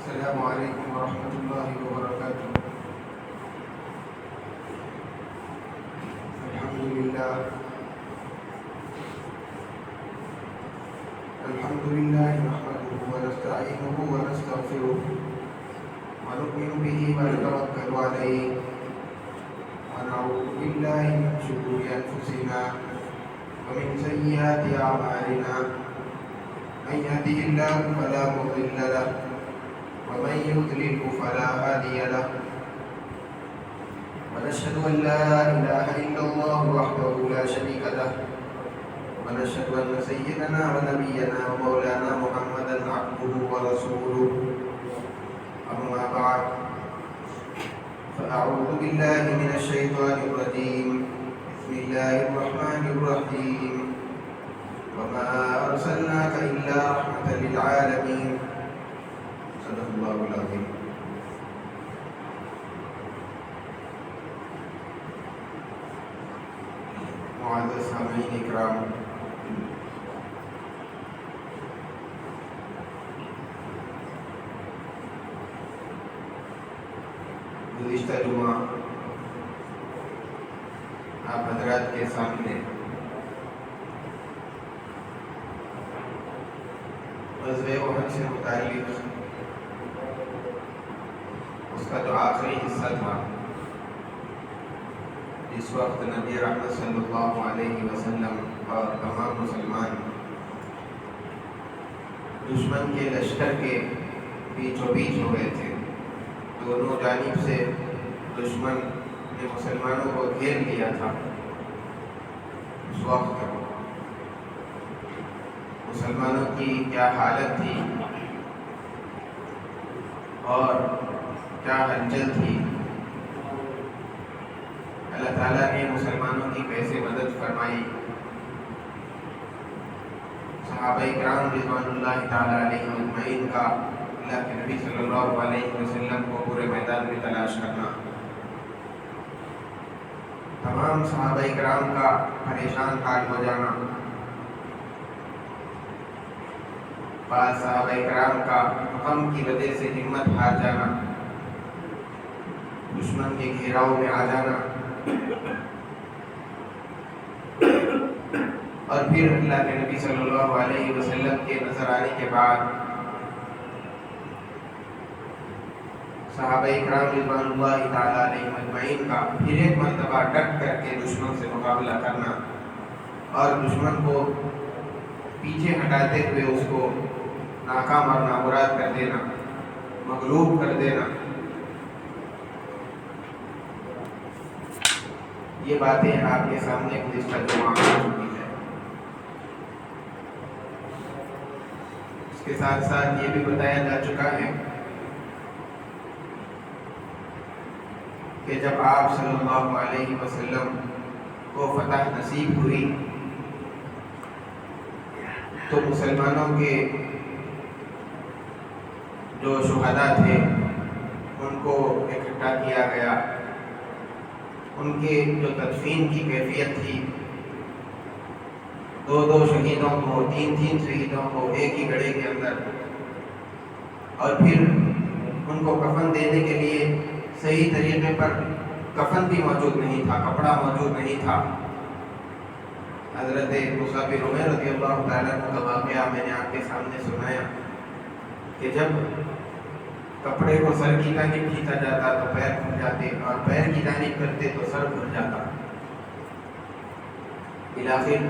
السلام علیکم ورحمۃ اللہ وبرکاتہ۔ الحمد للہ نحمده ونستعینه ونستغفره ونؤمن به ونتوکل علیہ ونعوذ باللہ من شرور انفسنا ومن سیئات اعمالنا من يهده الله فلا مضل له ومن يضلل فلا هادي له ونشهد أن لا إله إلا الله وحده لا شريك له ونشهد أن سيدنا ونبينا ومولانا محمدا عبده ورسوله أما بعد فأعوذ بالله من الشيطان الرجيم بسم الله الرحمن الرحيم وما أرسلناك إلا رحمة للعالمين صدق الله العظيم۔ معزز سامعین اکرام، گزشتہ جمعہ آپ حضرات کے سامنے غزوہ احد سے متعلق اس کا جو آخری حصہ تھا، جس وقت نبی رحمت صلی اللہ علیہ وسلم اور تمام مسلمان دشمن کے لشکر کے بیچوں بیچ ہو گئے تھے، دونوں جانب سے دشمن نے مسلمانوں کو گھیر لیا تھا۔ اس وقت مسلمانوں کی کیا حالت تھی اور کیا ہلچل تھی، اللہ تعالیٰ نے مسلمانوں کی کیسے مدد فرمائی، صحابہ کرام رضوان اللہ تعالیٰ علیہ اجمعین کا اللہ کے نبی صلی اللہ علیہ وسلم کو پورے میدان میں تلاش کرنا، تمام صحابہ کرام کا پریشان حال ہو جانا، بعض صحابہ کرام کا غم کی وجہ سے ہمت ہار جانا، دشمن کے گھیراؤ میں آ جانا، اور پھر اللہ کے نبی صلی اللہ علیہ وسلم کے نظر آنے کے بعد صحابہ اکرام رضوان اللہ تعالیٰ علیہ اجمعین کا پھر ایک مرتبہ ڈٹ کر کے دشمن سے مقابلہ کرنا اور دشمن کو پیچھے ہٹاتے ہوئے اس کو ناکام اور نامراد کر دینا، مغلوب کر دینا، یہ باتیں آپ کے سامنے گزشتہ جمعہ ہو چکی ہے۔ اس کے ساتھ ساتھ یہ بھی بتایا جا چکا ہے کہ جب آپ صلی اللہ علیہ وسلم کو فتح نصیب ہوئی تو مسلمانوں کے جو شہداء تھے ان کو اکٹھا کیا گیا، ان کے جو تدفین کی کیفیت تھی، دو شہیدوں کو، تین شہیدوں کو ایک ہی گڑھے کے اندر، اور پھر ان کو کفن دینے کے لیے صحیح طریقے پر کفن بھی موجود نہیں تھا، کپڑا موجود نہیں تھا۔ حضرت مصعب بن عمیر رضی اللہ تعالیٰ عنہ کا واقعہ میں نے آپ کے سامنے سنایا کہ جب کپڑے کو سر کی جانب کھینچا جاتا تو پیر کھل جاتے، اور پیر کی جانب کرتے تو سر کھل جاتا۔ بالآخر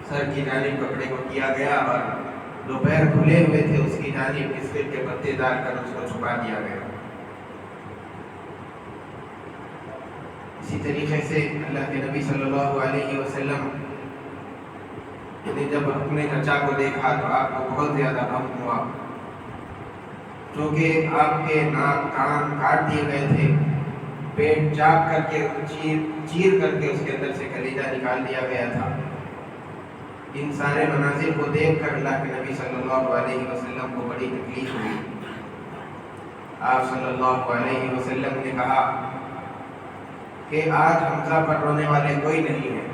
سر کی جانب کپڑے کو کیا گیا اور جو پیر کھلے ہوئے تھے اس کی جانب بسکٹ کے پتے ڈال کر اس کو چھپا دیا گیا۔ اسی طریقے سے اللہ کے نبی صلی اللہ علیہ وسلم نے جب اپنے چچا کو دیکھا تو آپ کو بہت زیادہ غم ہوا، کیونکہ آپ کے ناک کان کاٹ دیے گئے تھے، پیٹ چاک کر کے چیر کر کے اس کے اندر سے کلیجہ نکال دیا گیا تھا۔ ان سارے مناظر کو دیکھ کر اللہ کے نبی صلی اللہ علیہ وسلم کو بڑی تکلیف ہوئی۔ آپ صلی اللہ علیہ وسلم نے کہا کہ آج حمزہ پر رونے والے کوئی نہیں ہے۔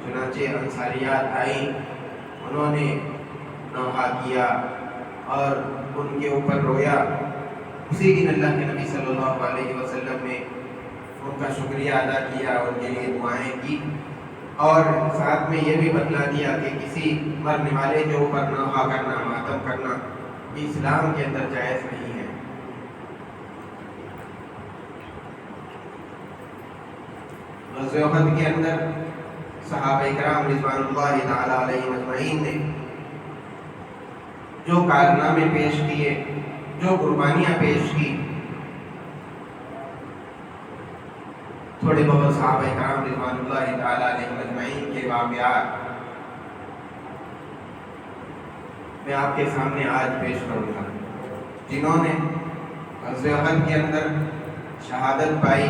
چنانچہ انصاریات آئیں، انہوں نے نوحہ کیا اور ان کے اوپر رویا، اسی دن اللہ کے نبی صلی اللہ علیہ وسلم نے ان کا شکریہ ادا کیا، ان کے لیے دعائیں کی، اور ساتھ میں یہ بھی بتلا دیا کہ کسی مرنے والے کے اوپر نوحہ کرنا، ماتم کرنا اسلام کے اندر جائز نہیں ہے۔ غزوہ احد کے اندر صحابہ کرام رضوان اللہ تعالی علیہم اجمعین نے جو کارنامے پیش کیے، جو قربانیاں پیش کی، تھوڑے بہت صحابہ کرام رضوان اللہ تعالی علیہم اجمعین کے واقعات میں آپ کے سامنے آج پیش کروں گا، جنہوں نے غزوہ احد کے اندر شہادت پائی،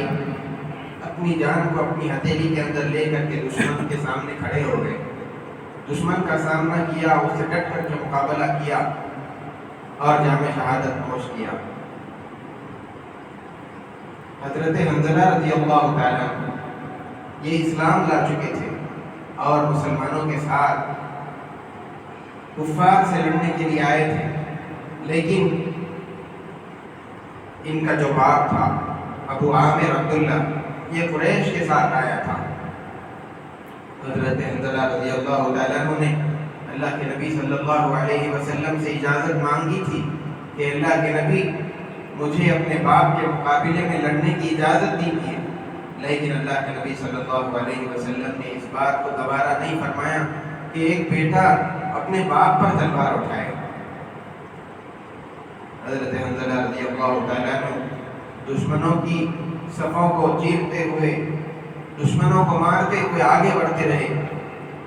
اپنی جان کو اپنی ہتھیلی کے اندر لے کر کے دشمن کے سامنے کھڑے ہو گئے، دشمن کا سامنا کیا، اس سے ڈٹ کر کے مقابلہ کیا اور جامِ شہادت نوش کیا۔ حضرت حنظلہ رضی اللہ تعالیٰ یہ اسلام لا چکے تھے اور مسلمانوں کے ساتھ کفار سے لڑنے کے لیے آئے تھے، لیکن ان کا جو باپ تھا ابو عامر عبداللہ، یہ قریش کے ساتھ آیا تھا۔ حضرت حنظلہ رضی اللہ تعالیٰ عنہ نے اللہ کے نبی صلی اللہ علیہ وسلم سے اجازت مانگی تھی کہ اللہ کے نبی مجھے اپنے باپ کے مقابلے میں لڑنے کی اجازت دیجیے، لیکن اللہ کے نبی صلی اللہ علیہ وسلم نے اس بات کو دوبارہ نہیں فرمایا کہ ایک بیٹا اپنے باپ پر تلوار اٹھائے۔ حضرت حنظلہ رضی اللہ تعالیٰ عنہ دشمنوں کی صفوں کو چیرتے ہوئے، دشمنوں کو مارتے ہوئے آگے بڑھتے رہے،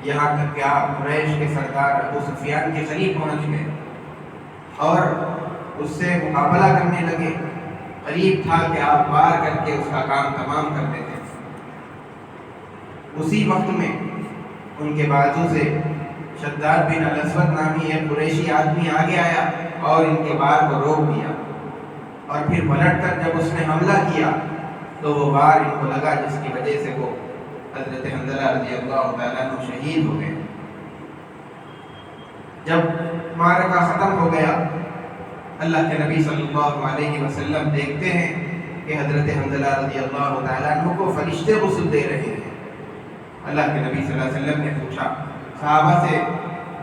یہاں تک کہ آپ قریش کے سردار ابو سفیان کے قریب پہنچ گئے اور اس سے مقابلہ کرنے لگے۔ قریب تھا کہ آپ وار کر کے اس کا کام تمام کر دیتے۔ اسی وقت میں ان کے بازو سے شداد بن الاسود نامی ایک قریشی آدمی آگے آیا اور ان کے وار کو روک دیا، اور پھر پلٹ کر جب اس نے حملہ کیا تو وہ وار ان کو لگا، جس کی وجہ سے وہ حضرت حنظلہ رضی اللہ تعالیٰ عنہ شہید ہو گئے۔ جب معرکہ ختم ہو گیا، اللہ کے نبی صلی اللہ علیہ وسلم دیکھتے ہیں کہ حضرت حنظلہ رضی اللہ تعالیٰ عنہ کو فرشتے غسل دے رہے ہیں۔ اللہ کے نبی صلی اللہ علیہ وسلم نے پوچھا صحابہ سے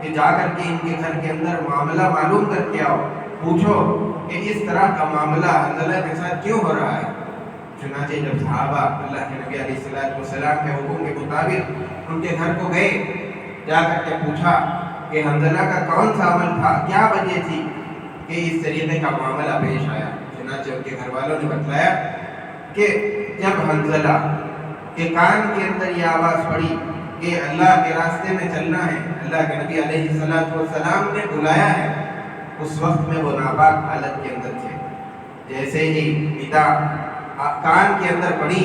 کہ جا کر کے ان کے گھر کے اندر معاملہ معلوم کر کے آؤ، پوچھو کہ اس طرح کا معاملہ حنظلہ کے ساتھ کیوں ہو رہا ہے۔ چنانچہ جب صحابہ اللہ کے نبی علیہ السلام کے حکم کے مطابق ان کے گھر کو گئے، جا کر کے پوچھا کہ حنظلہ کا کون سا عمل تھا، کیا وجہ تھی کہ اس طریقے کا معاملہ پیش آیا۔ چنانچہ ان کے گھر والوں نے بتلایا کہ جب حنظلہ کے کان کے اندر یہ آواز پڑی کہ اللہ کے راستے میں چلنا ہے، اللہ کے نبی علیہ السلام نے بلایا ہے، اس وقت میں وہ ناپاک حالت کے اندر تھے۔ جیسے ہی ندا کان کے اندر پڑی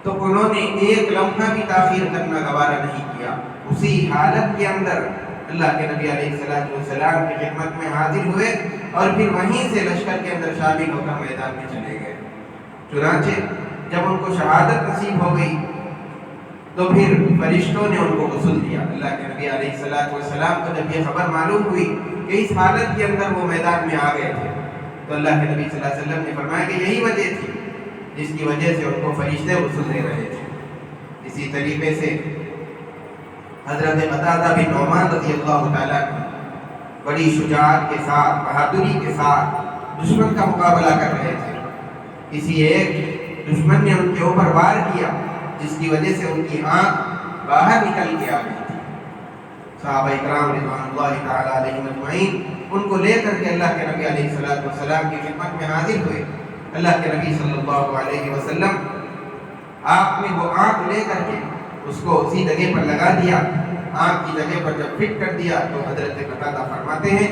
تو انہوں نے ایک لمحہ بھی تاخیر کرنا گوارا نہیں کیا، اسی حالت کے اندر اللہ کے نبی علیہ السلام کی خدمت میں حاضر ہوئے اور پھر وہیں سے لشکر کے اندر شامل ہو کر میدان میں چلے گئے۔ چنانچہ جب ان کو شہادت نصیب ہو گئی تو پھر فرشتوں نے ان کو غسل دیا۔ اللہ کے نبی علیہ السلام کو جب یہ خبر معلوم ہوئی کہ اس حالت کے اندر وہ میدان میں آ گئے تھے تو اللہ کے نبی صلی اللہ علیہ وسلم نے فرمایا کہ یہی وجہ تھی جس کی وجہ سے ان کو فرشتے غسل دے رہے تھے۔ اسی طریقے سے حضرت قتادہ بن نعمان رضی اللہ تعالیٰ بڑی شجاعت کے ساتھ، بہادری کے ساتھ دشمن کا مقابلہ کر رہے تھے۔ کسی ایک دشمن نے ان کے اوپر وار کیا جس کی وجہ سے ان کی آنکھ باہر نکل کے آ گئی تھی۔ صحابہ اکرام رضوان اللہ تعالیٰ علیہم اجمعین ان کو لے کر کے اللہ کے نبی علیہ السلام کی خدمت میں حاضر ہوئے۔ اللہ کے نبی صلی اللہ علیہ وسلم آپ نے وہ آنکھ لے کر کے اس کو اسی جگہ پر لگا دیا۔ آنکھ کی جگہ پر جب فٹ کر دیا تو حضرت قتادہ فرماتے ہیں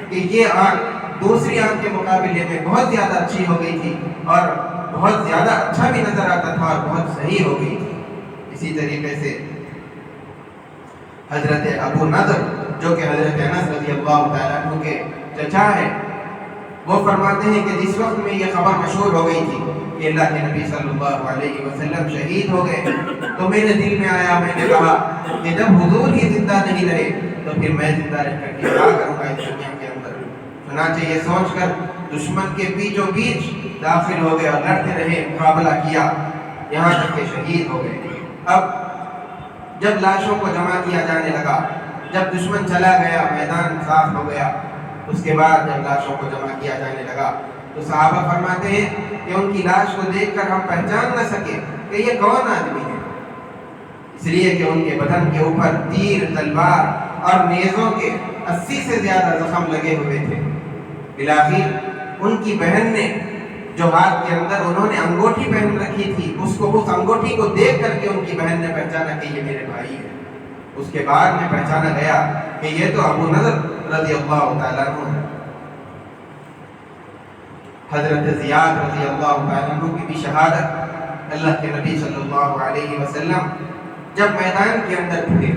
کہ یہ آنکھ دوسری آنکھ کے مقابلے میں بہت زیادہ اچھی ہو گئی تھی اور بہت زیادہ اچھا بھی نظر آتا تھا اور بہت صحیح ہو گئی تھی۔ اسی طریقے سے حضرت ابو نضر جو کہ حضرت انس رضی اللہ تعالیٰ عنہ کے چچا ہے، وہ فرماتے ہیں کہ جس وقت میں یہ خبر مشہور ہو گئی تھی کہ اللہ کے نبی صلی اللہ علیہ وسلم شہید ہو گئے تو میرے دل میں آیا، میں نے کہا کہ جب حضور ہی زندہ نہیں رہے تو پھر میں زندہ رہ کر کے کیا کروں گا اس دنیا کے اندر۔ چنانچہ یہ سوچ کر دشمن کے بیچوں بیچ داخل ہو گئے اور لڑتے رہے، مقابلہ کیا، یہاں تک کہ شہید ہو گئے۔ اب جب لاشوں کو جمع کیا جانے لگا، جب دشمن چلا گیا، میدان صاف ہو گیا، اس کے بعد جب لاشوں کو جمع کیا جانے لگا تو صحابہ فرماتے ہیں کہ ان کی لاش کو دیکھ کر ہم پہچان نہ سکے کہ یہ کون آدمی ہے، اس لیے کہ ان کے بدن کے اوپر تیر، تلوار اور نیزوں کے 80 سے زیادہ زخم لگے ہوئے تھے۔ بالآخر ان کی بہن نے جو ہاتھ کے اندر انہوں نے انگوٹھی پہن رکھی تھی، اس انگوٹھی کو دیکھ کر کے ان کی بہن نے پہچانا کہ یہ میرے بھائی ہے۔ اس کے بعد میں پہچانا گیا کہ یہ تو ابو نضر رضی اللہ تعالیٰ عنہ ہے۔ حضرت زیاد رضی اللہ تعالیٰ عنہ کی بھی شہادت، اللہ کے نبی صلی اللہ علیہ وسلم جب میدان کے اندر تھے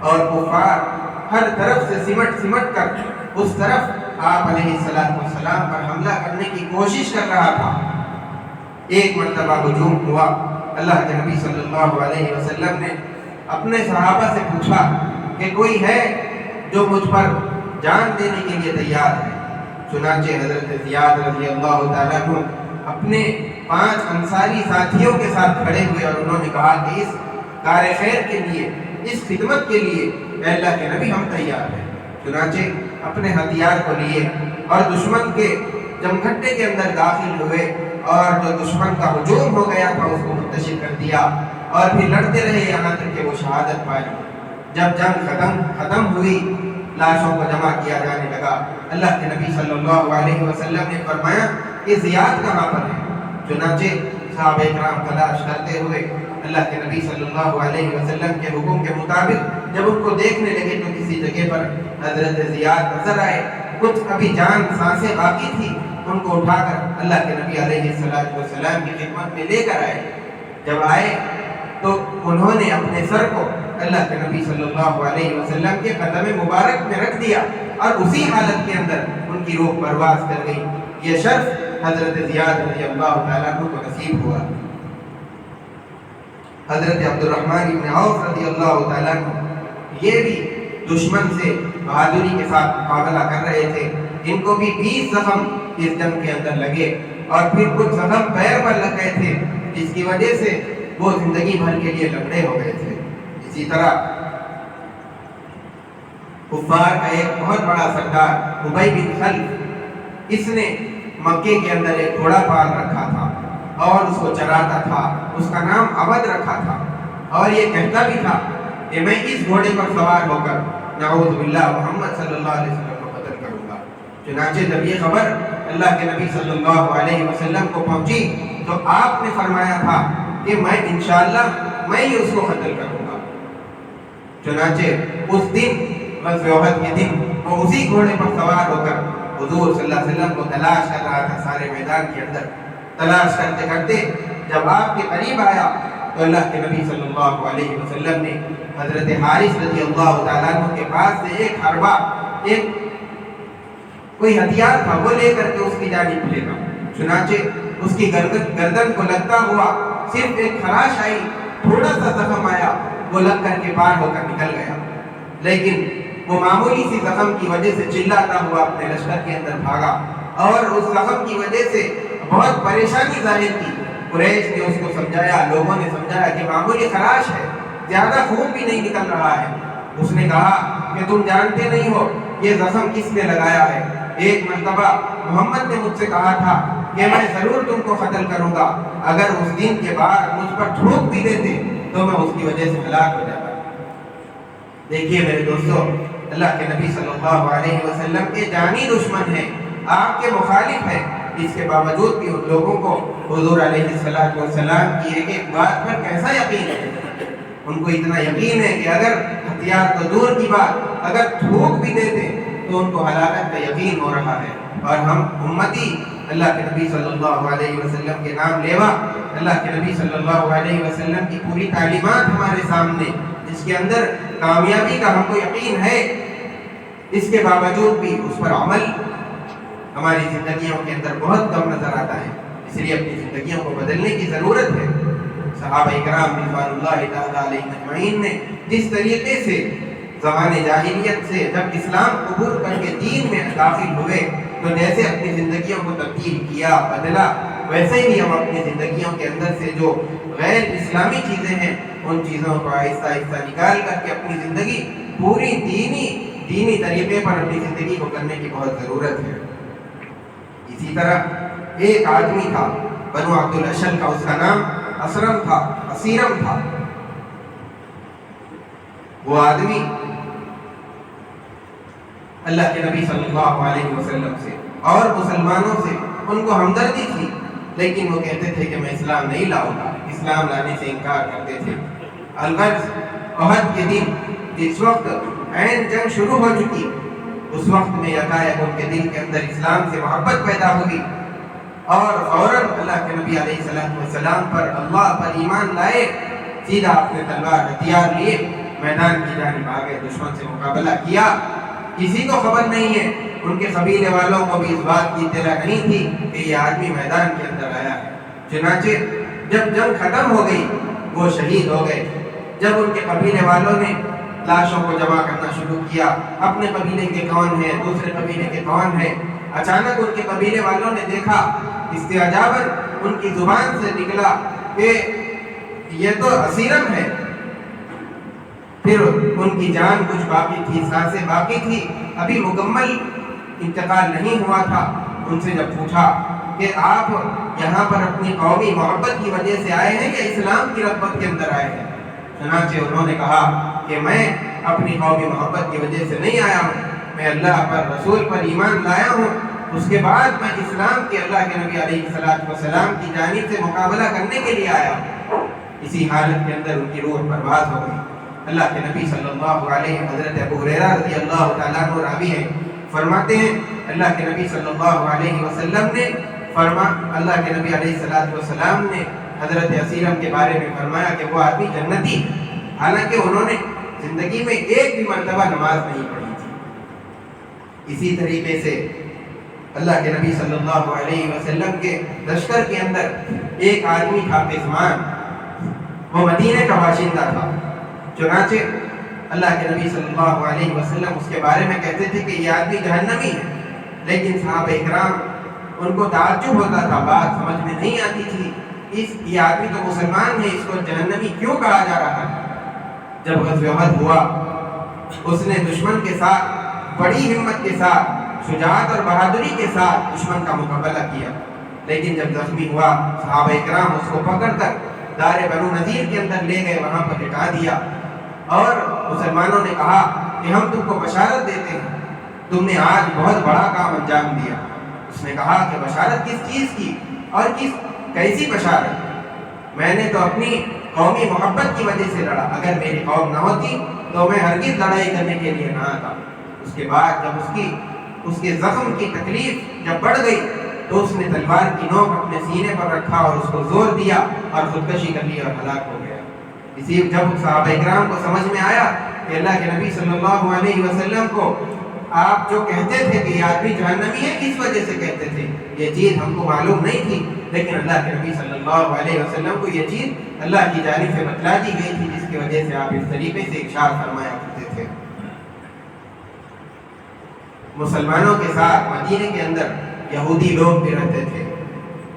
اور کفار ہر طرف سے سمٹ کر اس طرف آپ علیہ السلام پر حملہ کرنے کی کوشش کر رہا تھا، ایک مرتبہ ہجوم ہوا۔ اللہ کے نبی صلی اللہ علیہ وسلم نے اپنے صحابہ سے پوچھا کہ کوئی ہے جو مجھ پر جان دینے کے لیے تیار ہے؟ چنانچہ حضرت زیاد رضی اللہ تعالیٰ عنہ اپنے 5 انصاری ساتھیوں کے ساتھ کھڑے ہوئے اور انہوں نے کہا کہ اس کار خیر کے لیے، اس خدمت کے لیے اے اللہ کے نبی ہم تیار ہیں۔ چنانچہ اپنے ہتھیار کو لیے اور دشمن کے جمگھٹے کے اندر داخل ہوئے اور جو دشمن کا ہجوم ہو گیا تھا اس کو منتشر کر دیا اور پھر لڑتے رہے یہاں تک کہ وہ شہادت پائی۔ جب جنگ ختم ہوئی، لاشوں کو جمع کیا جانے لگا، اللہ کے نبی صلی اللہ علیہ وسلم نے فرمایا کہ زیاد کہاں پر ہے؟ چنانچہ صحابہ کرام تلاش کرتے ہوئے اللہ کے نبی صلی اللہ علیہ وسلم کے حکم کے مطابق جب ان کو دیکھنے لگے تو کسی جگہ پر حضرت زیاد نظر آئے، کچھ ابھی جان سانسیں باقی تھی، ان کو اٹھا کر اللہ کے نبی علیہ السلام کی خدمت میں لے کر آئے۔ جب آئے تو انہوں نے اپنے سر کو اللہ کے نبی صلی اللہ علیہ وسلم کے قدم مبارک میں رکھ دیا اور اسی حالت کے اندر ان کی روح پرواز کر گئی۔ یہ شرف حضرت زیاد رضی اللہ تعالیٰ عنہ کو نصیب ہوا۔ حضرت عبد الرحمن بن عوف رضی اللہ تعالیٰ عنہ یہ بھی دشمن سے بہادری کے ساتھ مقابلہ کر رہے تھے، ان کو بھی 20 زخم اس جنگ کے اندر لگے اور پھر کچھ زخم پیر پر لگ گئے تھے، جس کی وجہ سے وہ زندگی بھر کے لیے لنگڑے ہو گئے تھے۔ اسی طرح کفار کا ایک بہت بڑا سردار ابی بن خلف، اس نے مکے کے اندر ایک گھوڑا پال رکھا تھا اور اس کو چراتا تھا، اس کا نام عبد رکھا تھا اور یہ کہتا بھی تھا کہ میں اس گھوڑے پر سوار ہو کر نعوذ باللہ محمد صلی اللہ علیہ وسلم کو قتل کروں گا۔ چنانچہ جب یہ خبر اللہ کے نبی صلی اللہ علیہ وسلم کو پہنچی تو آپ نے فرمایا تھا کہ میں انشاءاللہ میں ہی اس کو قتل کروں گا۔ چنانچہ اس دن غزوہ احد کے دن وہ اسی گھوڑے پر سوار ہو کر حضور صلی اللہ علیہ وسلم کو تلاش کر رہا تھا، سارے میدان کے اندر تلاش کرتے کرتے جب آپ کے قریب آیا تو اللہ کے نبی صلی اللہ علیہ وسلم نے حضرت حارث رضی اللہ تعالیٰ عنہ کے پاس سے ایک حربہ، ایک کوئی ہتھیار تھا، وہ لے کر کے اس کی جانب پھینکا۔ چنانچہ اس کی گردن کو لگتا ہوا صرف ایک خراش آئی، تھوڑا سا زخم آیا، وہ لگ کر کے پار ہو کر نکل گیا، لیکن وہ معمولی سی زخم کی وجہ سے چلاتا ہوا اپنے لشکر کے اندر بھاگا اور اس زخم کی وجہ سے بہت پریشانی ظاہر کی۔ قریش نے اس کو سمجھایا، لوگوں نے سمجھایا کہ معمولی خراش ہے، زیادہ خون بھی نہیں نکل رہا ہے۔ اس نے کہا کہ تم جانتے نہیں ہو یہ زخم کس نے لگایا ہے۔ ایک مرتبہ محمد نے مجھ سے کہا تھا کہ میں ضرور تم کو قتل کروں گا، اگر اس دن کے بعد مجھ پر تھوک بھی دیتے تو میں اس کی وجہ سے ہلاک ہو جاتا۔ دیکھیے میرے دوستو، اللہ کے نبی صلی اللہ علیہ وسلم کے جانی دشمن ہیں، آپ کے مخالف ہیں، اس کے باوجود بھی ان لوگوں کو حضور علیہ السلام کی ایک ایک بات پر کیسا یقین ہے۔ ان کو اتنا یقین ہے کہ اگر ہتھیار تو دور کی بات، اگر تھوک بھی دیتے تو ان کو ہلاکت کا یقین ہو رہا ہے۔ اور ہم امتی اللہ کے نبی صلی اللہ علیہ وسلم کے نام لیوا، اللہ کے نبی صلی اللہ علیہ وسلم کی پوری تعلیمات ہمارے سامنے، جس کے اندر کامیابی کا ہم کو یقین ہے، اس کے باوجود بھی اس پر عمل ہماری زندگیوں کے اندر بہت کم نظر آتا ہے۔ اس لیے اپنی زندگیوں کو بدلنے کی ضرورت ہے۔ صحابہ کرام رضوان اللہ تعالیٰ علیہ اجمعین نے جس طریقے سے زمانے جاہلیت سے جب اسلام قبول کر کے دین میں داخل ہوئے تو جیسے اپنی زندگیوں کو تبدیل کیا بدلا، ویسے ہی ہم اپنی زندگیوں کے اندر سے جو غیر اسلامی چیزیں ہیں ان چیزوں کو آہستہ آہستہ نکال کر کے اپنی زندگی پوری دینی طریقے پر اپنی زندگی کو کرنے کی بہت ضرورت ہے۔ اسی طرح ایک آدمی تھا بنو عبد الاشل کا، اس کا نام اسیرم تھا۔ وہ آدمی اللہ کے نبی صلی اللہ علیہ وسلم سے اور مسلمانوں سے ان کو ہمدردی تھی، لیکن وہ کہتے تھے کہ میں اسلام نہیں لاؤں گا، اسلام لانے سے انکار کرتے تھے۔ الغرض احد کے دن جس وقت عین جنگ شروع ہو چکی، اس وقت میں یکایک ان کے دل کے اندر اسلام سے محبت پیدا ہوئی اور فوراً اللہ کے نبی علیہ السلام پر، اللہ پر ایمان لائے، سیدھا اپنے تلوار ہتھیار لیے میدان کی جانب آگے، دشمن سے مقابلہ کیا۔ کسی کو خبر نہیں ہے، ان کے قبیلے والوں کو بھی اس بات کی اطلاع نہیں تھی کہ یہ آدمی میدان کے اندر آیا ہے۔ چنانچہ جب جنگ ختم ہو گئی وہ شہید ہو گئے۔ جب ان کے قبیلے والوں نے لاشوں کو جمع کرنا شروع کیا، اپنے قبیلے کے کون ہیں، دوسرے قبیلے کے کون ہیں، اچانک ان کے قبیلے والوں نے دیکھا، استعجاباً ان کی زبان سے نکلا کہ یہ تو اسیرم ہے۔ پھر ان کی جان کچھ باقی تھی، سانسیں باقی تھی، ابھی مکمل انتقال نہیں ہوا تھا۔ ان سے جب پوچھا کہ آپ یہاں پر اپنی قومی محبت کی وجہ سے آئے ہیں یا اسلام کی رغبت کے اندر آئے ہیں؟ چنانچہ انہوں نے کہا کہ میں اپنی قومی محبت کی وجہ سے نہیں آیا ہوں، میں اللہ پر، رسول پر ایمان لایا ہوں، اس کے بعد میں اسلام کے، اللہ کے نبی علیہ السلام کی جانب سے مقابلہ کرنے کے لیے آیا ہوں۔ اسی حالت کے اندر ان کی روح پرواز ہو گئی۔ اللہ کے نبی صلی اللہ علیہ وسلم، حضرت ابو ہریرہ رضی اللہ تعالیٰ عنہ راوی ہیں، فرماتے ہیں اللہ کے نبی صلی اللہ علیہ وسلم نے اللہ کے نبی علیہ السلام نے حضرت اسیرم کے بارے میں فرمایا کہ وہ آدمی جنتی ہے، حالانکہ انہوں نے زندگی میں ایک بھی مرتبہ نماز نہیں پڑھی تھی۔ اسی طریقے سے اللہ کے نبی صلی اللہ علیہ وسلم کے لشکر کے اندر ایک آدمی تھا قزمان، وہ مدینے کا باشندہ تھا۔ چنانچہ اللہ کے نبی صلی اللہ علیہ وسلم اس کے بارے میں کہتے تھے کہ یہ آدمی جہنمی ہے، لیکن صحابہ اکرام ان کو تعجب ہوتا تھا، بات سمجھ میں نہیں آتی تھی، یہ آدمی تو مسلمان ہے، اس کو جہنمی کیوں کہا جا رہا ہے؟ جب غزوہ احد ہوا، اس نے دشمن کے ساتھ بڑی ہمت کے ساتھ، شجاعت اور بہادری کے ساتھ دشمن کا مقابلہ کیا، لیکن جب زخمی ہوا صحابہ اکرام اس کو پکڑ کر دار بنو نذیر کے اندر لے گئے، وہاں پر لٹا دیا اور مسلمانوں نے کہا کہ ہم تم کو بشارت دیتے ہیں، تم نے آج بہت بڑا کام انجام دیا۔ اس نے کہا کہ بشارت کس چیز کی اور کیسی بشارت؟ میں نے تو اپنی قومی محبت کی وجہ سے لڑا، اگر میری قوم نہ ہوتی تو میں ہرگز لڑائی کرنے کے لیے نہ آتا۔ اس کے بعد جب اس کے زخم کی تکلیف جب بڑھ گئی تو اس نے تلوار کی نوک اپنے سینے پر رکھا اور اس کو زور دیا اور خودکشی کر لی اور ہلاک ہو گیا۔ اسی جب صحابہ اکرام کو سمجھ میں آیا کہ اللہ کے نبی صلی اللہ علیہ وسلم کو آپ جو کہتے تھے کہ یہ آدمی جہنمی ہے، کس وجہ سے کہتے تھے، یہ چیز ہم کو معلوم نہیں تھی، لیکن اللہ کے نبی صلی اللہ علیہ وسلم کو یہ چیز اللہ کی جانب سے بتلا دی گئی تھی، جس کی وجہ سے آپ اس طریقے سے ارشاد فرمایا کرتے تھے۔ مسلمانوں کے ساتھ مدینے کے اندر یہودی لوگ بھی رہتے تھے،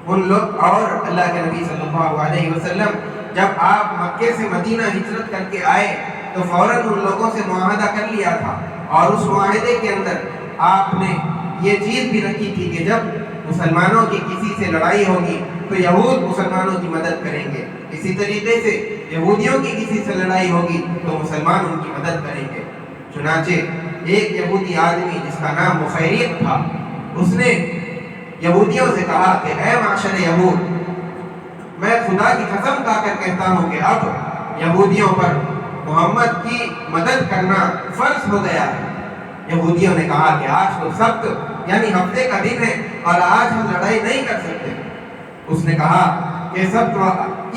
ان لوگ اور اللہ کے نبی صلی اللہ علیہ وسلم جب آپ مکے سے مدینہ ہجرت کر کے آئے تو فوراً ان لوگوں سے معاہدہ کر لیا تھا، اور اس معاہدے کے اندر آپ نے یہ چیز بھی رکھی تھی کہ جب مسلمانوں کی کسی سے لڑائی ہوگی تو یہود مسلمانوں کی مدد کریں گے، اسی طریقے سے یہودیوں کی کسی سے لڑائی ہوگی تو مسلمان ان کی مدد کریں گے۔ چنانچہ ایک یہودی آدمی جس کا نام مخیریق تھا، اس نے یہودیوں سے کہا کہ اے معاشر یہود، میں خدا کی قسم کھا کر کہتا ہوں کہ اب یہودیوں پر محمد کی مدد کرنا فرض ہو گیا ہے۔ یہودیوں نے کہا کہ آج تو سبت یعنی ہفتے کا دن ہے اور آج ہم لڑائی نہیں کر سکتے۔ اس نے کہا کہ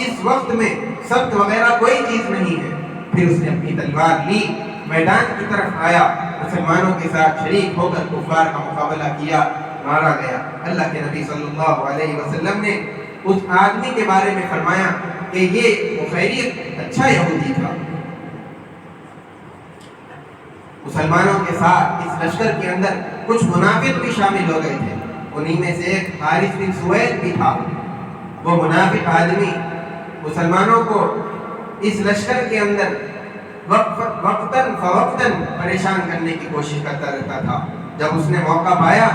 اس وقت میں سبت وغیرہ کوئی چیز نہیں ہے۔ پھر اس نے اپنی تلوار لی، میدان کی طرف آیا، مسلمانوں کے ساتھ شریک ہو کر کفار کا مقابلہ کیا، مارا گیا۔ اللہ کے نبی صلی اللہ علیہ وسلم نے اس آدمی کے بارے میں فرمایا کہ یہ مخیریق اچھا یہودی تھا۔ مسلمانوں کے ساتھ اس لشکر کے اندر کچھ منافق بھی شامل ہو گئے تھے. انہی میں سے ایک حارث بن سوید بھی تھا. وہ منافق آدمی مسلمانوں کو اس لشکر کے اندر وقتاً فوقتاً پریشان کرنے کی کوشش کرتا رہتا تھا. جب اس نے موقع پایا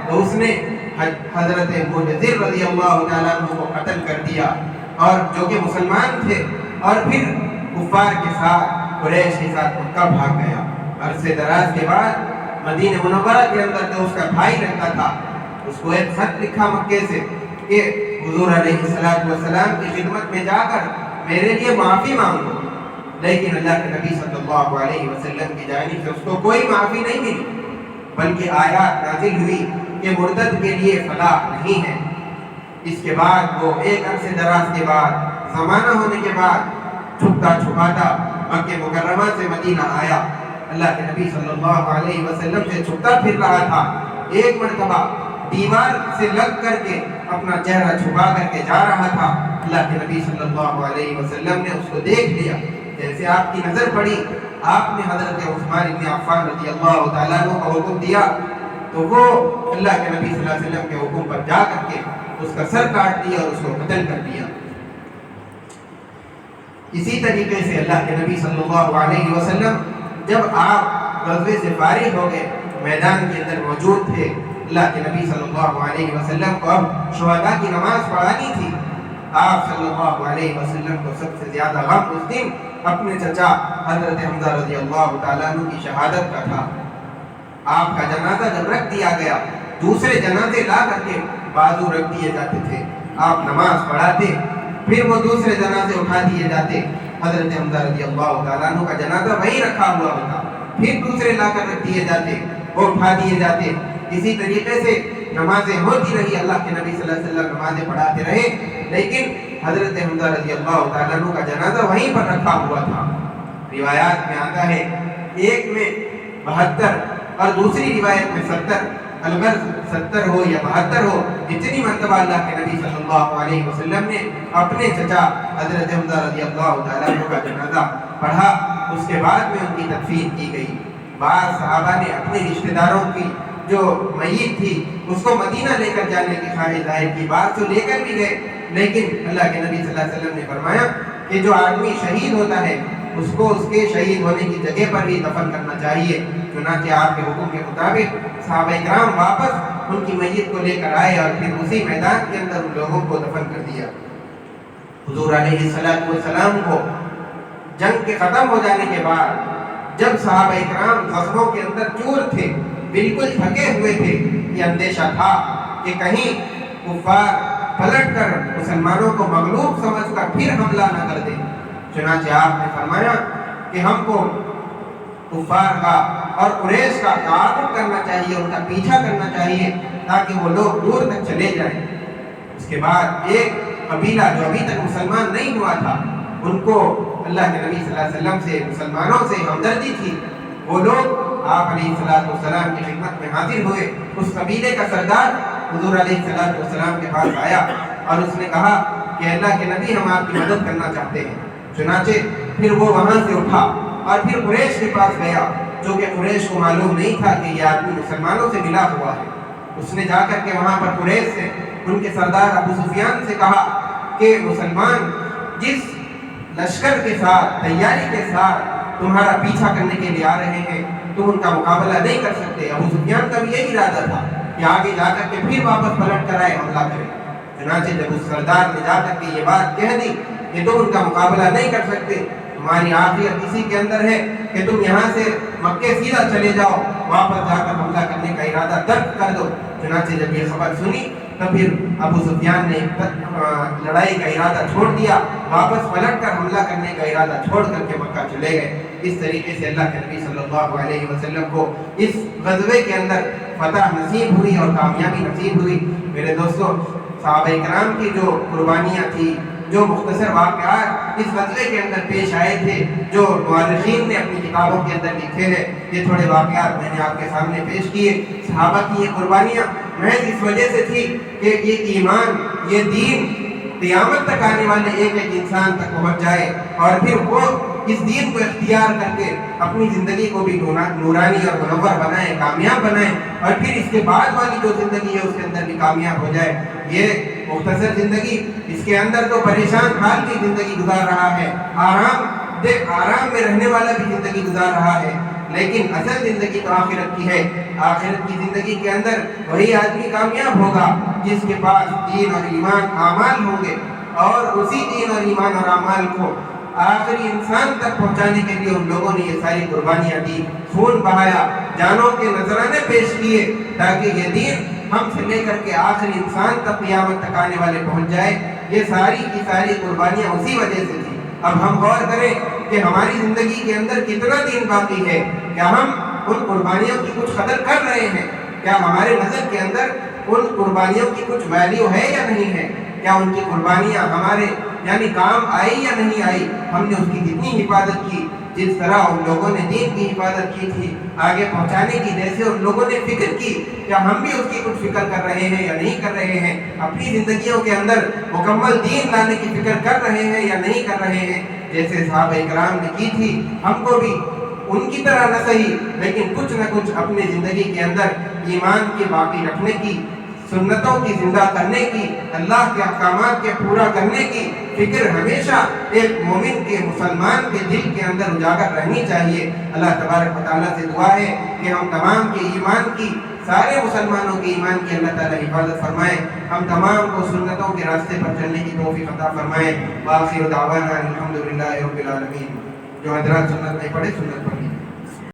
تو اس نے حضرت منذر رضی اللہ تعالیٰ عنہ کو قتل کر دیا، اور جو کہ مسلمان تھے، اور پھر کفار کے ساتھ قریش کے ساتھ مکہ بھاگ گیا. عرصے دراز کے بعد مدینہ منورہ کے اندر جو اس کا بھائی رہتا تھا، اس کو ایک خط لکھا مکے سے کہ حضور علیہ السلام کی خدمت میں جا کر میرے لیے معافی مانگو. لیکن اللہ کے نبی صلی اللہ علیہ وسلم کی جانب سے اس کو کوئی معافی نہیں ملی، بلکہ آیات نازل ہوئی کہ مرتد کے لیے فلاح نہیں ہے. اس کے بعد وہ ایک عرصے دراز کے بعد، زمانہ ہونے کے بعد، چھپتا چھپاتا مکہ مکرمہ سے مدینہ آیا. اللہ کے نبی صلی اللہ علیہ وسلم سے چھپتا پھر رہا تھا. ایک مرتبہ دیوار سے لگ کر کے اپنا چہرہ چھپا کر کے جا رہا تھا. اللہ کے نبی صلی اللہ علیہ وسلم نے اس کو دیکھ لیا. جیسے آپ کی نظر پڑی، آپ نے حضرت عثمان بن عفان رضی اللہ تعالیٰ عنہ کا حکم دیا تو وہ اللہ کے نبی صلی اللہ علیہ وسلم کے حکم پر جا کر کے اس کا سر کاٹ دیا اور اس کو قتل کر دیا. اسی طریقے سے اللہ کے نبی صلی اللہ علیہ وسلم جب آپ غزوے سے فارغ ہو گئے، میدان کے اندر موجود تھے، اللہ کے نبی صلی اللہ علیہ وسلم کو اب شہداء کی نماز پڑھانی تھی. آپ صلی اللہ علیہ وسلم کو سب سے زیادہ غم اس دن اپنے چچا حضرت حمزہ رضی اللہ تعالیٰ عنہ کی شہادت کا تھا. آپ کا جنازہ جب رکھ دیا گیا، دوسرے جنازے لا کر کے بازو رکھ دیے جاتے تھے. آپ نماز پڑھاتے، پھر وہ دوسرے جنازے اٹھا دیے جاتے. حضرت حمزہ رضی اللہ تعالیٰ عنہ کا جنازہ وہیں رکھا ہوا ہوتا، پھر دوسرے لا کر رکھ دیے جاتے، وہ اٹھا دیے جاتے. اسی طریقے سے نمازیں ہوتی رہی. اللہ کے نبی صلی اللہ علیہ وسلم نمازیں پڑھاتے رہے، لیکن حضرت حمزہ رضی اللہ تعالیٰ عنہ کا جنازہ وہیں پر رکھا ہوا تھا. روایات میں آتا ہے ایک میں 72 اور دوسری روایت میں 70، الغرض 70 ہو یا 72 ہو، اتنی مرتبہ اللہ کے نبی صلی اللہ علیہ وسلم نے اپنے چچا حضرت حمزہ رضی اللہ تعالیٰ عنہ کا جنازہ پڑھا. اس کے بعد میں ان کی تدفین کی گئی. بعض صحابہ نے اپنے رشتہ داروں کی جو میت تھی اس کو مدینہ لے کر جانے کی خواہش ظاہر کی. بعض تو لے کر بھی گئے، لیکن اللہ کے نبی صلی اللہ علیہ وسلم نے فرمایا کہ جو آدمی شہید ہوتا ہے اس کو اس کے شہید ہونے کی جگہ پر ہی دفن کرنا چاہیے. چنانچہ آپ کے حکم کے مطابق صحابہ کرام واپس ان کی میت کو لے کر آئے اور پھر اسی میدان کے اندر ان لوگوں کو دفن کر دیا. حضور علیہ السلام کو جنگ کے ختم ہو جانے کے بعد جب صحابہ کرام زخموں کے اندر چور تھے، بالکل تھکے ہوئے تھے، یہ اندیشہ تھا کہ کہیں کفار پلٹ کر مسلمانوں کو مغلوب سمجھ کر پھر حملہ نہ کر دیں. چنانچہ آپ نے فرمایا کہ ہم کو کفار کا اور قریش کا تعاقب کرنا چاہیے، ان کا پیچھا کرنا چاہیے تاکہ وہ لوگ دور تک چلے جائیں. اس کے بعد ایک قبیلہ جو ابھی تک مسلمان نہیں ہوا تھا، ان کو اللہ کے نبی صلی اللہ علیہ وسلم سے مسلمانوں سے ہمدردی تھی. وہ لوگ آپ علیہ السلام کی خدمت میں حاضر ہوئے. اس قبیلے کا سردار حضور علیہ السلام کے پاس آیا اور اس نے کہا کہ اللہ کے نبی ہم آپ کی مدد کرنا چاہتے ہیں. چنانچہ پھر وہ وہاں سے اٹھا اور پھر قریش کے پاس گیا، جو کہ قریش کو معلوم نہیں تھا کہ یہ آدمی مسلمانوں سے ملا ہوا ہے. اس نے جا کر کے وہاں پر قریش سے ان کے سردار ابو سفیان سے کہا کہ مسلمان جس لشکر کے ساتھ، تیاری کے ساتھ تمہارا پیچھا کرنے کے لیے آ رہے ہیں، تم ان کا مقابلہ نہیں کر سکتے. ابو سفیان کا بھی یہی ارادہ تھا کہ آگے جا کر کے پھر واپس پلٹ کر آئے، حملہ کرے. چنانچہ جب اس سردار نے جا کر کے یہ بات کہہ دی کہ تم ان کا مقابلہ نہیں کر سکتے، تمہاری آخریت اسی کے اندر ہے کہ تم یہاں سے مکے سیدھا چلے جاؤ، واپس جا کر حملہ کرنے کا ارادہ ترک کر دو. چنانچہ جب یہ خبر سنی تو پھر ابو سفیان نے لڑائی کا ارادہ چھوڑ دیا، واپس پلٹ کر حملہ کرنے کا ارادہ چھوڑ کر کے مکہ چلے گئے. اس طریقے سے اللہ کے نبی صلی اللہ علیہ وسلم کو اس غزوے کے اندر فتح نصیب ہوئی اور کامیابی نصیب ہوئی. میرے دوستو، صحابہ کرام کی جو قربانیاں تھی، جو مختصر واقعات اس غزوے کے اندر پیش آئے تھے، جو مورخین نے اپنی کتابوں کے اندر لکھے ہیں، یہ تھوڑے واقعات میں نے آپ کے سامنے پیش کیے. صحابہ کی یہ قربانیاں محض اس وجہ سے تھی کہ یہ ایمان، یہ دین قیامت تک آنے والے ایک ایک انسان تک پہنچ جائے اور پھر وہ اس دین کو اختیار کر کے اپنی زندگی کو بھی نورانی اور منور بنائیں، کامیاب بنائیں، اور پھر اس کے بعد والی جو زندگی ہے اس کے اندر بھی کامیاب ہو جائے۔ یہ مختصر زندگی، اس کے اندر تو پریشان حال کی زندگی گزار رہا ہے، آرام میں رہنے والا بھی زندگی گزار رہا ہے، لیکن اصل زندگی تو آخرت کی ہے۔ آخرت کی زندگی کے اندر وہی آدمی کامیاب ہوگا جس کے پاس دین اور ایمان اعمال ہوں گے، اور اسی دین اور ایمان اور اعمال کو آخری انسان تک پہنچانے کے لیے ان لوگوں نے یہ ساری قربانیاں دی، خون بہایا، جانوں کے نذرانے پیش کیے، تاکہ یہ دین ہم سے لے کر کے آخری انسان تک قیامت تک آنے والے پہنچ جائے۔ یہ ساری کی ساری قربانیاں اسی وجہ سے تھی۔ اب ہم غور کریں کہ ہماری زندگی کے اندر کتنا دین باقی ہے، کیا ہم ان قربانیوں کی کچھ قدر کر رہے ہیں؟ کیا ہمارے نظر کے اندر ان قربانیوں کی کچھ ویلیو ہے یا نہیں ہے؟ کیا ان کی قربانیاں ہمارے یعنی کام آئی یا نہیں آئی؟ ہم نے اس کی کتنی حفاظت کی؟ جس طرح ان لوگوں نے دین کی حفاظت کی تھی آگے پہنچانے کی، جیسے ان لوگوں نے فکر کی، کیا ہم بھی اس کی کچھ فکر کر رہے ہیں یا نہیں کر رہے ہیں؟ اپنی زندگیوں کے اندر مکمل دین لانے کی فکر کر رہے ہیں یا نہیں کر رہے ہیں؟ جیسے صحابہ کرام نے کی تھی، ہم کو بھی ان کی طرح نہ صحیح لیکن کچھ نہ کچھ اپنی زندگی کے اندر ایمان کے باقی رکھنے کی، سنتوں کی زندہ کرنے کی، اللہ کے احکامات کے پورا کرنے کی فکر ہمیشہ ایک مومن کے، مسلمان کے دل کے اندر اجاگر رہنی چاہیے۔ اللہ تبارک و تعالیٰ سے دعا ہے کہ ہم تمام کے ایمان کی، سارے مسلمانوں کے ایمان کی اللہ تعالیٰ حفاظت فرمائے، ہم تمام کو سنتوں کے راستے پر چلنے کی توفیق عطا فرمائے۔ وآخر دعوانا الحمدللہ رب العالمین۔ جو حضرات سنت نہیں پڑھے سنت پڑھیں۔